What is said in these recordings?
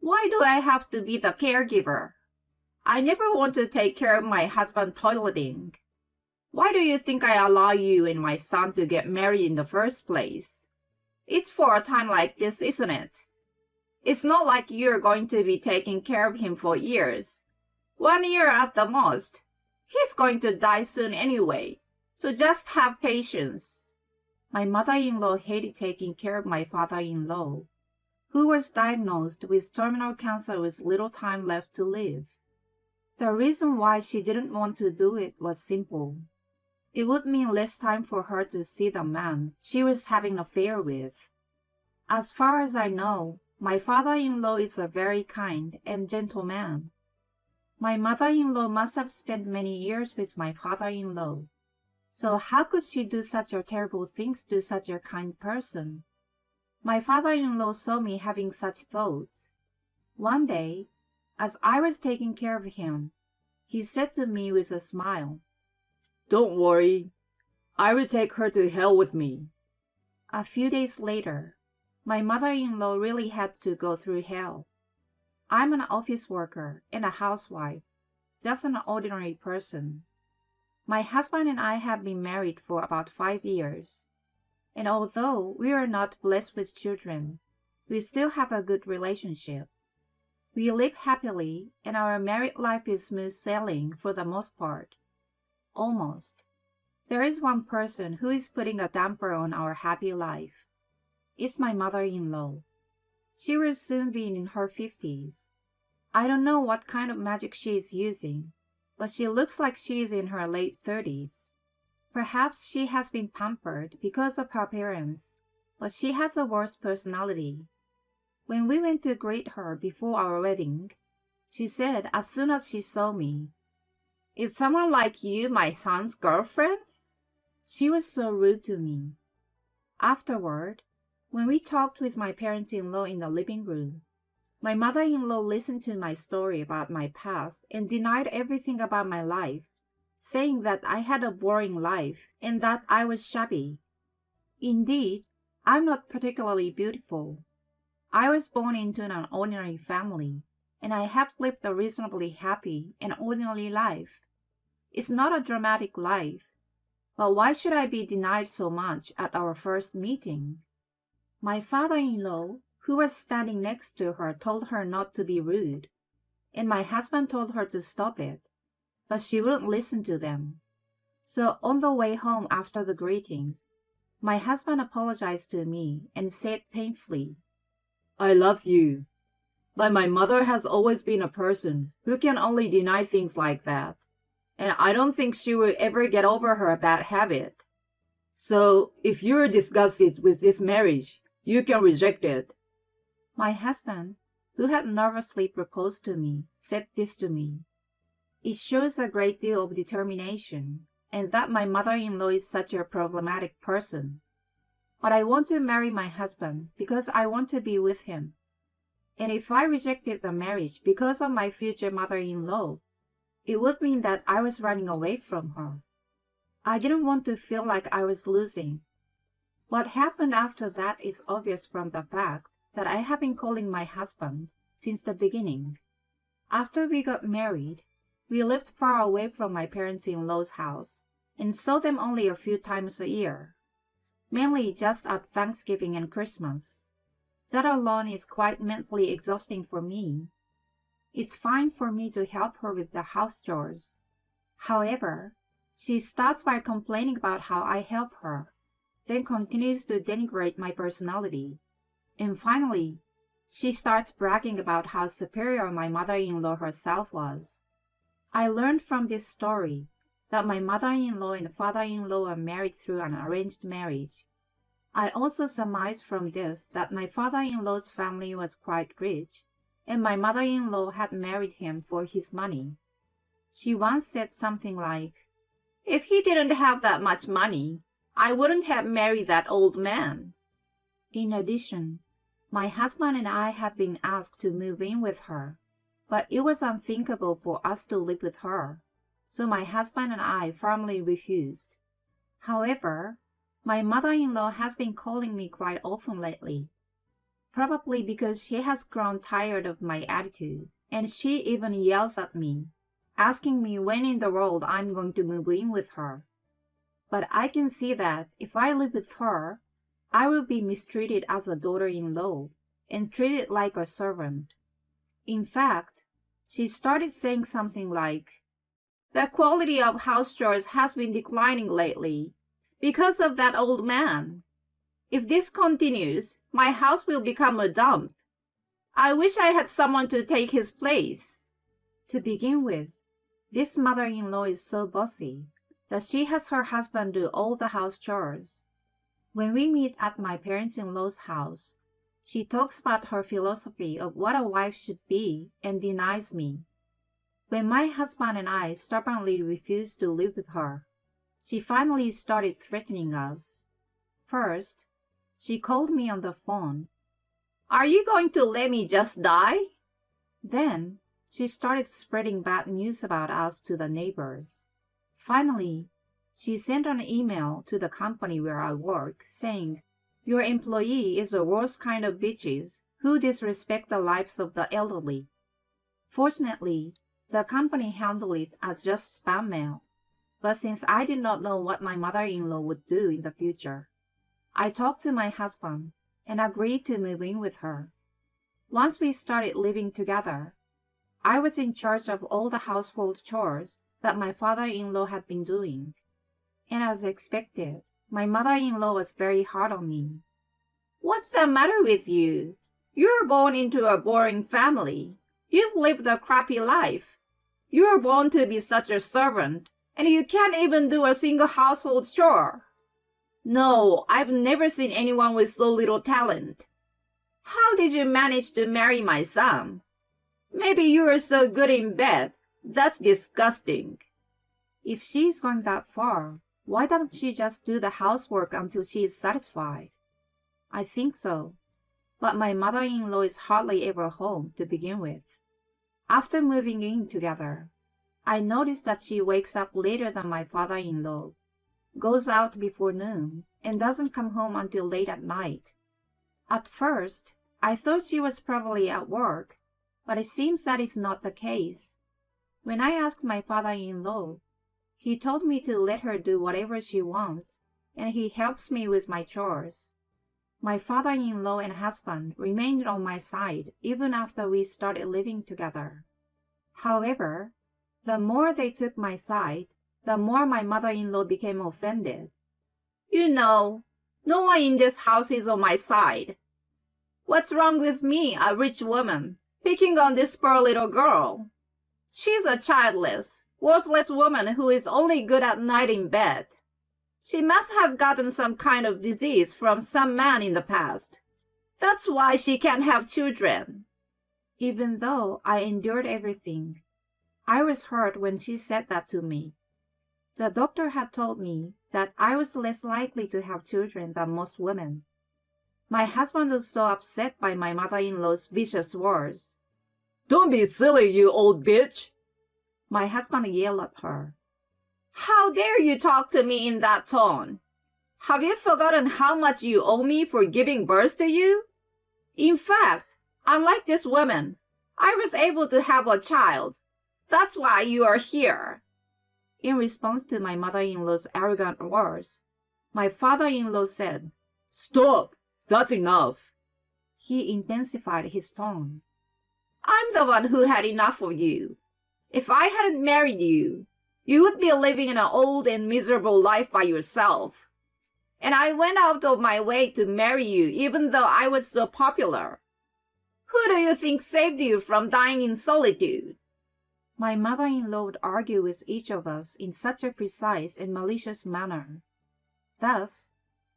Why do I have to be the caregiver? I never want to take care of my husband toileting. Why do you think I allow you and my son to get married in the first place? It's for a time like this, isn't it? It's not like you're going to be taking care of him for years. 1 year at the most. He's going to die soon anyway, so just have patience. My mother-in-law hated taking care of my father-in-law, who was diagnosed with terminal cancer with little time left to live. The reason why she didn't want to do it was simple. It would mean less time for her to see the man she was having an affair with. As far as I know, my father-in-law is a very kind and gentle man. My mother-in-law must have spent many years with my father-in-law. So how could she do such a terrible things to such a kind person? My father-in-law saw me having such thoughts. One day, as I was taking care of him, he said to me with a smile, "Don't worry, I will take her to hell with me." A few days later, my mother-in-law really had to go through hell. I'm an office worker and a housewife, just an ordinary person. My husband and I have been married for about 5 years, and although we are not blessed with children, we still have a good relationship. We live happily, and our married life is smooth sailing for the most part. Almost. There is one person who is putting a damper on our happy life. It's my mother-in-law. She will soon be in her 50s. I don't know what kind of magic she is using, but she looks like she is in her late 30s. Perhaps she has been pampered because of her appearance, but she has a worse personality. When we went to greet her before our wedding, she said as soon as she saw me, "Is someone like you my son's girlfriend?" She was so rude to me. Afterward, when we talked with my parents-in-law in the living room, my mother-in-law listened to my story about my past and denied everything about my life, saying that I had a boring life and that I was shabby. Indeed, I'm not particularly beautiful. I was born into an ordinary family, and I have lived a reasonably happy and ordinary life. It's not a dramatic life, but why should I be denied so much at our first meeting? My father-in-law, who was standing next to her, told her not to be rude, and my husband told her to stop it, but she wouldn't listen to them. So on the way home after the greeting, my husband apologized to me and said painfully, "I love you, but my mother has always been a person who can only deny things like that, and I don't think she will ever get over her bad habit. So if you're disgusted with this marriage, you can reject it." My husband, who had nervously proposed to me, said this to me. It shows a great deal of determination, and that my mother-in-law is such a problematic person. But I want to marry my husband because I want to be with him. And if I rejected the marriage because of my future mother-in-law, it would mean that I was running away from her. I didn't want to feel like I was losing. What happened after that is obvious from the fact that I have been calling my husband since the beginning. After we got married, we lived far away from my parents-in-law's house and saw them only a few times a year, mainly just at Thanksgiving and Christmas. That alone is quite mentally exhausting for me. It's fine for me to help her with the house chores. However, she starts by complaining about how I help her, then continues to denigrate my personality, and finally, she starts bragging about how superior my mother-in-law herself was. I learned from this story that my mother-in-law and father-in-law are married through an arranged marriage. I also surmised from this that my father-in-law's family was quite rich, and my mother-in-law had married him for his money. She once said something like, "If he didn't have that much money, I wouldn't have married that old man." In addition, my husband and I had been asked to move in with her, but it was unthinkable for us to live with her, so my husband and I firmly refused. However, my mother-in-law has been calling me quite often lately. Probably because she has grown tired of my attitude, and she even yells at me, asking me when in the world I'm going to move in with her. But I can see that if I live with her, I will be mistreated as a daughter-in-law and treated like a servant. In fact, she started saying something like, "The quality of house chores has been declining lately because of that old man. If this continues, my house will become a dump. I wish I had someone to take his place." To begin with, this mother-in-law is so bossy that she has her husband do all the house chores. When we meet at my parents-in-law's house, she talks about her philosophy of what a wife should be and denies me. When my husband and I stubbornly refused to live with her, she finally started threatening us. First, she called me on the phone. "Are you going to let me just die?" Then, she started spreading bad news about us to the neighbors. Finally, she sent an email to the company where I work saying, "Your employee is the worst kind of bitches who disrespect the lives of the elderly." Fortunately, the company handled it as just spam mail. But since I did not know what my mother-in-law would do in the future, I talked to my husband and agreed to move in with her. Once we started living together, I was in charge of all the household chores that my father-in-law had been doing. And as expected, my mother-in-law was very hard on me. "What's the matter with you? You're born into a boring family. You've lived a crappy life. You're born to be such a servant, and you can't even do a single household chore. No, I've never seen anyone with so little talent. How did you manage to marry my son? Maybe you are so good in bed. That's disgusting." If she's going that far, why doesn't she just do the housework until she is satisfied? I think so, but my mother-in-law is hardly ever home to begin with. After moving in together, I noticed that she wakes up later than my father-in-law, goes out before noon, and doesn't come home until late at night. At first, I thought she was probably at work, but it seems that is not the case. When I asked my father-in-law, he told me to let her do whatever she wants, and he helps me with my chores. My father-in-law and husband remained on my side even after we started living together. However, the more they took my side, the more my mother-in-law became offended. "You know, no one in this house is on my side. What's wrong with me, a rich woman, picking on this poor little girl? She's a childless, worthless woman who is only good at night in bed. She must have gotten some kind of disease from some man in the past. That's why she can't have children." Even though I endured everything, I was hurt when she said that to me. The doctor had told me that I was less likely to have children than most women. My husband was so upset by my mother-in-law's vicious words. "Don't be silly, you old bitch!" My husband yelled at her. "How dare you talk to me in that tone? Have you forgotten how much you owe me for giving birth to you? In fact, unlike this woman, I was able to have a child. That's why you are here." In response to my mother-in-law's arrogant words, my father-in-law said, "Stop! That's enough." He intensified his tone. "I'm the one who had enough of you. If I hadn't married you, you would be living an old and miserable life by yourself. And I went out of my way to marry you even though I was so popular. Who do you think saved you from dying in solitude?" My mother-in-law would argue with each of us in such a precise and malicious manner. Thus,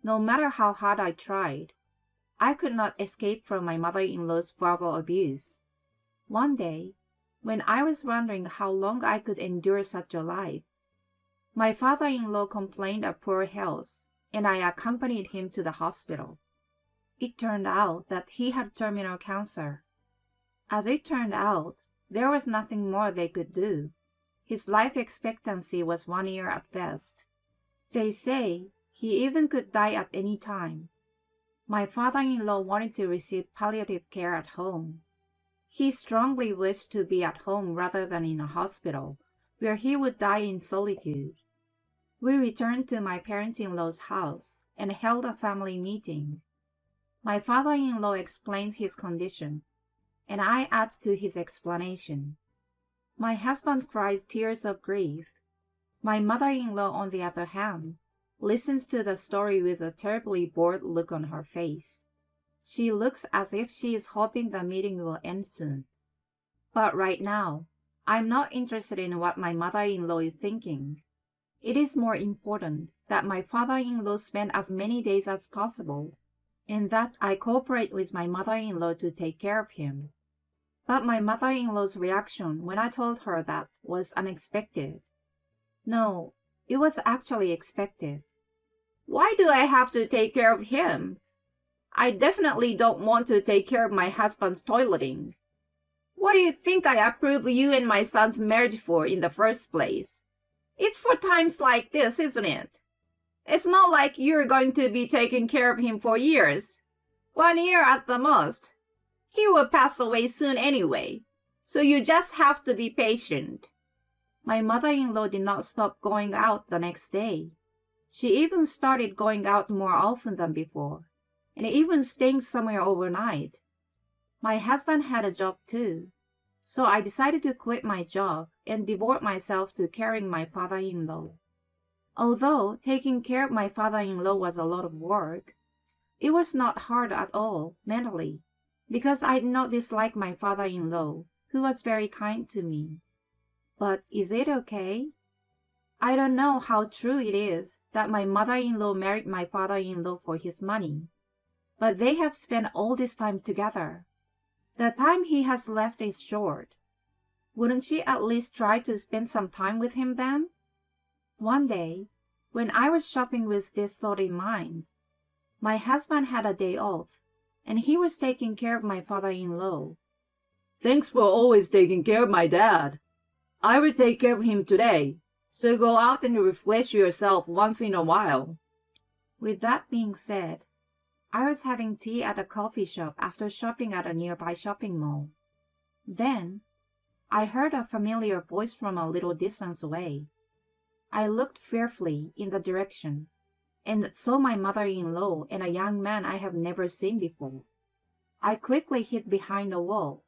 no matter how hard I tried, I could not escape from my mother-in-law's verbal abuse. One day, when I was wondering how long I could endure such a life, my father-in-law complained of poor health, and I accompanied him to the hospital. It turned out that he had terminal cancer. As it turned out, there was nothing more they could do. His life expectancy was 1 year at best. They say he even could die at any time. My father-in-law wanted to receive palliative care at home. He strongly wished to be at home rather than in a hospital, where he would die in solitude. We returned to my parents-in-law's house and held a family meeting. My father-in-law explained his condition, and I added to his explanation. My husband cried tears of grief. My mother-in-law, on the other hand, listens to the story with a terribly bored look on her face. She looks as if she is hoping the meeting will end soon. But right now, I'm not interested in what my mother-in-law is thinking. It is more important that my father-in-law spend as many days as possible, and that I cooperate with my mother-in-law to take care of him. But my mother-in-law's reaction when I told her that was unexpected. No, it was actually expected. Why do I have to take care of him? I definitely don't want to take care of my husband's toileting. What do you think I approved you and my son's marriage for in the first place? It's for times like this, isn't it? It's not like you're going to be taking care of him for years. 1 year at the most. He will pass away soon anyway, so you just have to be patient. My mother-in-law did not stop going out the next day. She even started going out more often than before, and even staying somewhere overnight. My husband had a job too, so I decided to quit my job and devote myself to caring my father-in-law. Although taking care of my father-in-law was a lot of work, it was not hard at all mentally, because I did not dislike my father-in-law, who was very kind to me. But is it okay? I don't know how true it is that my mother-in-law married my father-in-law for his money, but they have spent all this time together. The time he has left is short. Wouldn't she at least try to spend some time with him then? One day, when I was shopping with this thought in mind, my husband had a day off, and he was taking care of my father-in-law. Thanks for always taking care of my dad. I will take care of him today, so go out and refresh yourself once in a while. With that being said, I was having tea at a coffee shop after shopping at a nearby shopping mall. Then, I heard a familiar voice from a little distance away. I looked fearfully in the direction, and saw my mother-in-law and a young man I have never seen before. I quickly hid behind a wall.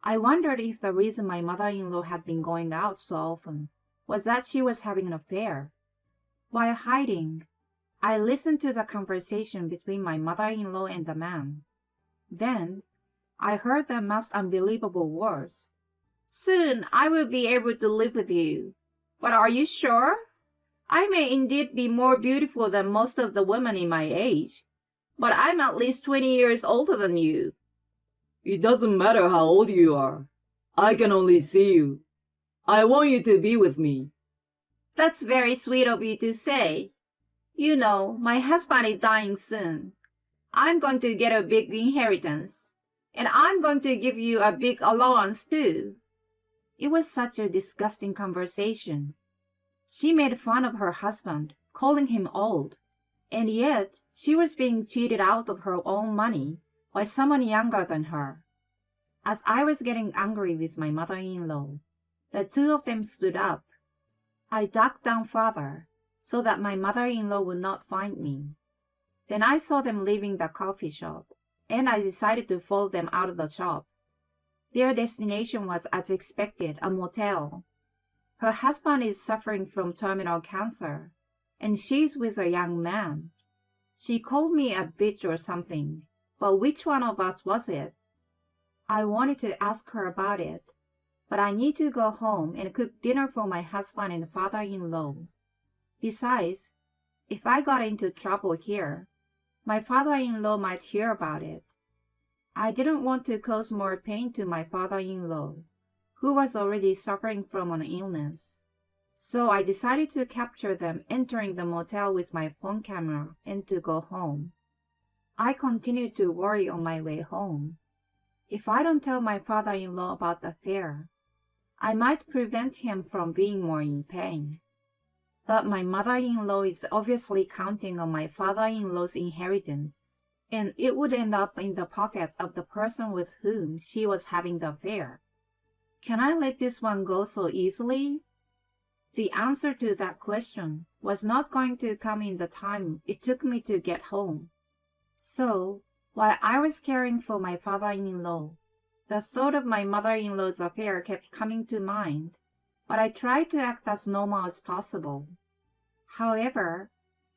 I wondered if the reason my mother-in-law had been going out so often was that she was having an affair. While hiding, I listened to the conversation between my mother-in-law and the man. Then, I heard the most unbelievable words. Soon I will be able to live with you. But are you sure? I may indeed be more beautiful than most of the women in my age, but I'm at least 20 years older than you. It doesn't matter how old you are. I can only see you. I want you to be with me. That's very sweet of you to say. You know, my husband is dying soon. I'm going to get a big inheritance, and I'm going to give you a big allowance too. It was such a disgusting conversation. She made fun of her husband, calling him old, and yet she was being cheated out of her own money by someone younger than her. As I was getting angry with my mother-in-law, the two of them stood up. I ducked down farther, so that my mother-in-law would not find me. Then I saw them leaving the coffee shop, and I decided to follow them out of the shop. Their destination was, as expected, a motel. Her husband is suffering from terminal cancer, and she's with a young man. She called me a bitch or something, but which one of us was it? I wanted to ask her about it, but I need to go home and cook dinner for my husband and father-in-law. Besides, if I got into trouble here, my father-in-law might hear about it. I didn't want to cause more pain to my father-in-law, who was already suffering from an illness. So I decided to capture them entering the motel with my phone camera and to go home. I continued to worry on my way home. If I don't tell my father-in-law about the affair, I might prevent him from being more in pain. But my mother-in-law is obviously counting on my father-in-law's inheritance. and it would end up in the pocket of the person with whom she was having the affair. Can I let this one go so easily? The answer to that question was not going to come in the time it took me to get home. So, while I was caring for my father-in-law, the thought of my mother-in-law's affair kept coming to mind, but I tried to act as normal as possible. However,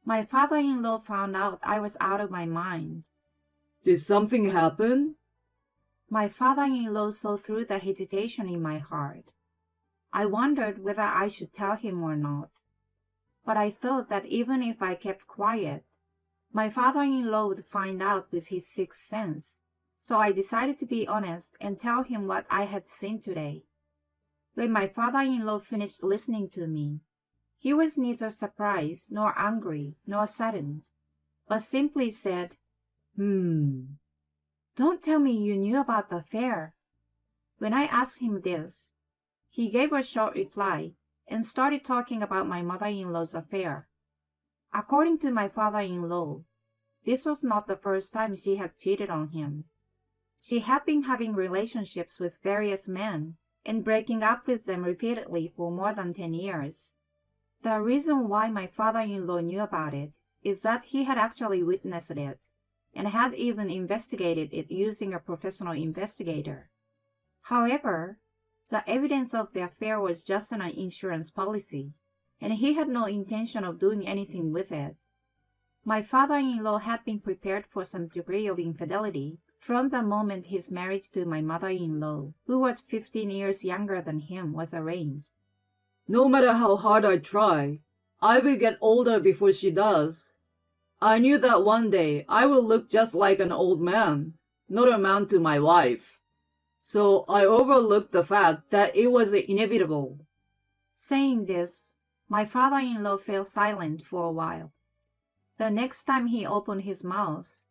my father-in-law found out I was out of my mind. Did something happen? My father-in-law saw through the hesitation in my heart. I wondered whether I should tell him or not, but I thought that even if I kept quiet, my father-in-law would find out with his sixth sense, so I decided to be honest and tell him what I had seen today. When my father-in-law finished listening to me, he was neither surprised nor angry nor saddened, but simply said, Don't tell me you knew about the affair." When I asked him this, he gave a short reply and started talking about my mother-in-law's affair. According to my father-in-law, this was not the first time she had cheated on him. She had been having relationships with various men and breaking up with them repeatedly for more than 10 years. The reason why my father-in-law knew about it is that he had actually witnessed it and had even investigated it using a professional investigator. However, the evidence of the affair was just an insurance policy, and he had no intention of doing anything with it. My father-in-law had been prepared for some degree of infidelity from the moment his marriage to my mother-in-law, who was 15 years younger than him, was arranged. No matter how hard I try, I will get older before she does. I knew that one day I will look just like an old man, not amount to my wife. So I overlooked the fact that it was inevitable. Saying this, my father-in-law fell silent for a while. The next time he opened his mouth,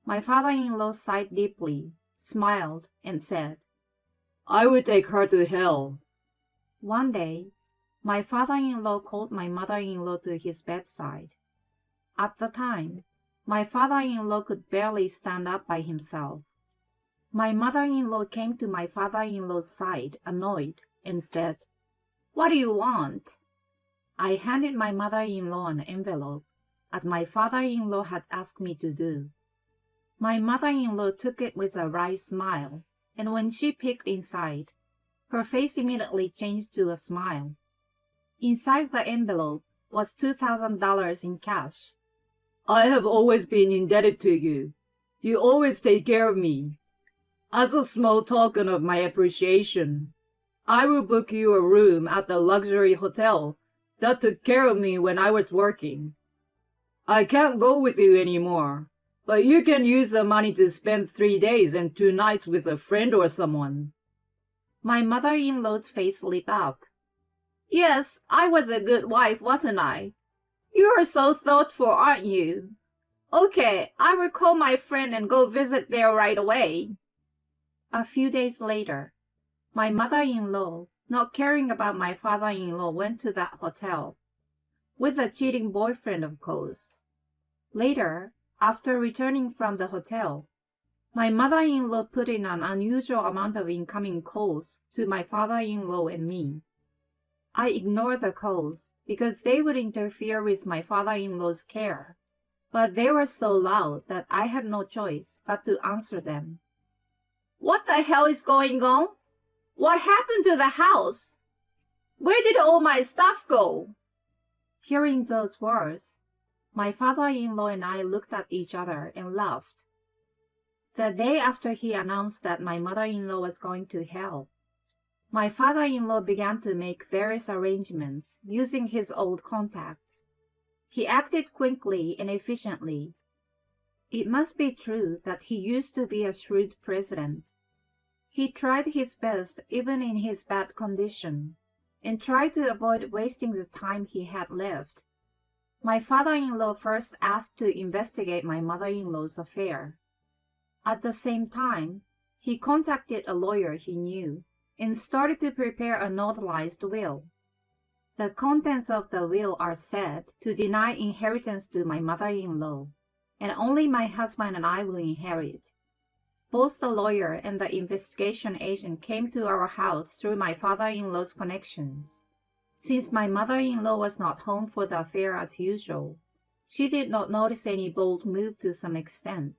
my father-in-law sighed deeply, smiled, and said, I will take her to hell. One day, my father-in-law called my mother-in-law to his bedside. At the time, my father-in-law could barely stand up by himself. My mother-in-law came to my father-in-law's side, annoyed, and said, What do you want? I handed my mother-in-law an envelope, as my father-in-law had asked me to do. My mother-in-law took it with a wry smile, and when she peeked inside, her face immediately changed to a smile. Inside the envelope was $2,000 in cash. I have always been indebted to you. You always take care of me. As a small token of my appreciation, I will book you a room at the luxury hotel that took care of me when I was working. I can't go with you anymore, but you can use the money to spend 3 days and 2 nights with a friend or someone. My mother-in-law's face lit up. Yes, I was a good wife, wasn't I? You are so thoughtful, aren't you? Okay, I will call my friend and go visit there right away. A few days later, my mother-in-law, not caring about my father-in-law, went to that hotel. With a cheating boyfriend, of course. Later, after returning from the hotel, my mother-in-law put in an unusual amount of incoming calls to my father-in-law and me. I ignored the calls because they would interfere with my father-in-law's care, but they were so loud that I had no choice but to answer them. What the hell is going on? What happened to the house? Where did all my stuff go? Hearing those words, my father-in-law and I looked at each other and laughed. The day after he announced that my mother-in-law was going to hell, my father-in-law began to make various arrangements using his old contacts. He acted quickly and efficiently. It must be true that he used to be a shrewd president. He tried his best even in his bad condition, and tried to avoid wasting the time he had left. My father-in-law first asked to investigate my mother-in-law's affair. At the same time, he contacted a lawyer he knew and started to prepare a notarized will. The contents of the will are said to deny inheritance to my mother-in-law, and only my husband and I will inherit. Both the lawyer and the investigation agent came to our house through my father-in-law's connections. Since my mother-in-law was not home for the affair as usual, she did not notice any bold move to some extent.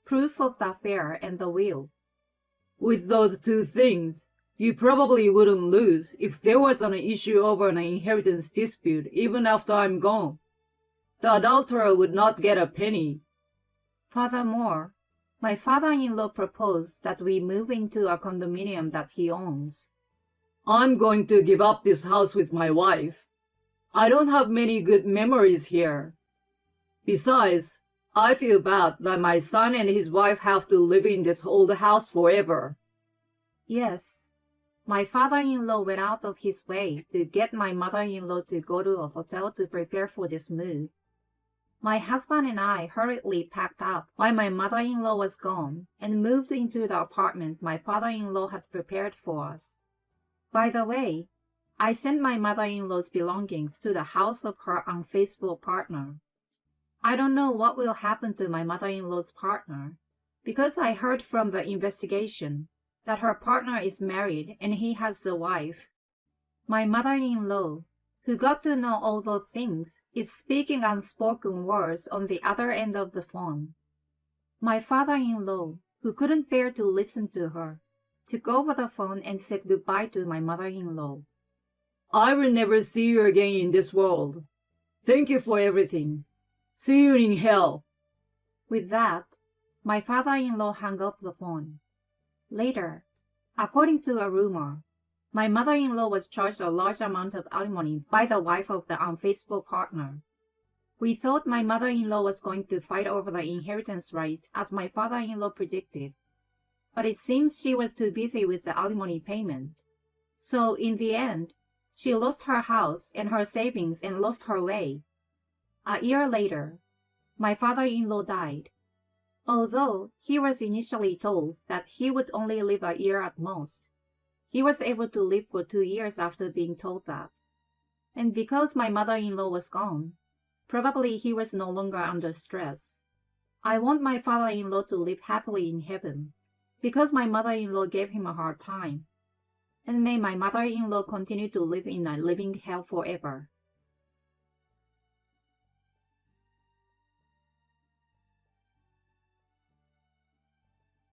Proof of the affair and the will. With those two things, you probably wouldn't lose if there was an issue over an inheritance dispute even after I'm gone. The adulterer would not get a penny. Furthermore, my father-in-law proposed that we move into a condominium that he owns. I'm going to give up this house with my wife. I don't have many good memories here. Besides, I feel bad that my son and his wife have to live in this old house forever. Yes, my father-in-law went out of his way to get my mother-in-law to go to a hotel to prepare for this move. My husband and I hurriedly packed up while my mother-in-law was gone and moved into the apartment my father-in-law had prepared for us. By the way, I sent my mother-in-law's belongings to the house of her unfaithful partner. I don't know what will happen to my mother-in-law's partner, because I heard from the investigation that her partner is married and he has a wife. My mother-in-law, who got to know all those things, is speaking unspoken words on the other end of the phone. My father-in-law, who couldn't bear to listen to her, took over the phone and said goodbye to my mother-in-law. I will never see you again in this world. Thank you for everything. See you in hell. With that, my father-in-law hung up the phone. Later, according to a rumor, my mother-in-law was charged a large amount of alimony by the wife of the unfaithful partner. We thought my mother-in-law was going to fight over the inheritance rights as my father-in-law predicted, but it seems she was too busy with the alimony payment. So in the end, she lost her house and her savings and lost her way. A year later, my father-in-law died. Although he was initially told that he would only live a year at most, he was able to live for 2 years after being told that. And because my mother-in-law was gone, probably he was no longer under stress. I want my father-in-law to live happily in heaven, because my mother-in-law gave him a hard time. And may my mother-in-law continue to live in a living hell forever.